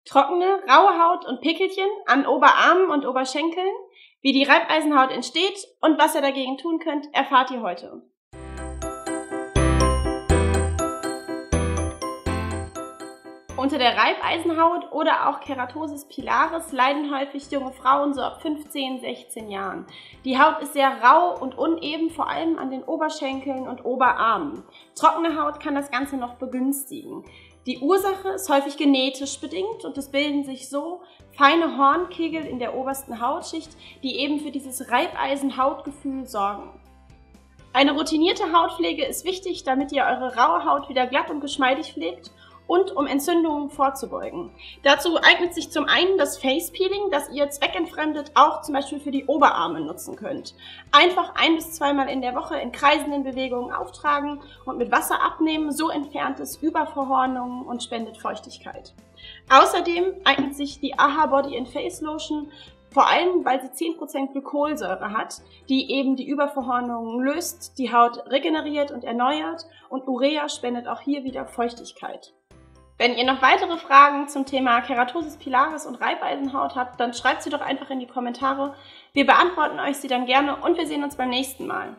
Trockene, raue Haut und Pickelchen an Oberarmen und Oberschenkeln. Wie die Reibeisenhaut entsteht und was ihr dagegen tun könnt, erfahrt ihr heute. Unter der Reibeisenhaut oder auch Keratosis pilaris leiden häufig junge Frauen so ab 15, 16 Jahren. Die Haut ist sehr rau und uneben, vor allem an den Oberschenkeln und Oberarmen. Trockene Haut kann das Ganze noch begünstigen. Die Ursache ist häufig genetisch bedingt und es bilden sich so feine Hornkegel in der obersten Hautschicht, die eben für dieses Reibeisenhautgefühl sorgen. Eine routinierte Hautpflege ist wichtig, damit ihr eure raue Haut wieder glatt und geschmeidig pflegt und um Entzündungen vorzubeugen. Dazu eignet sich zum einen das Face Peeling, das ihr zweckentfremdet auch zum Beispiel für die Oberarme nutzen könnt. Einfach 1- bis 2-mal in der Woche in kreisenden Bewegungen auftragen und mit Wasser abnehmen, so entfernt es Überverhornungen und spendet Feuchtigkeit. Außerdem eignet sich die AHA Body and Face Lotion, vor allem, weil sie 10% Glykolsäure hat, die eben die Überverhornungen löst, die Haut regeneriert und erneuert und Urea spendet auch hier wieder Feuchtigkeit. Wenn ihr noch weitere Fragen zum Thema Keratosis pilaris und Reibeisenhaut habt, dann schreibt sie doch einfach in die Kommentare. Wir beantworten euch sie dann gerne und wir sehen uns beim nächsten Mal.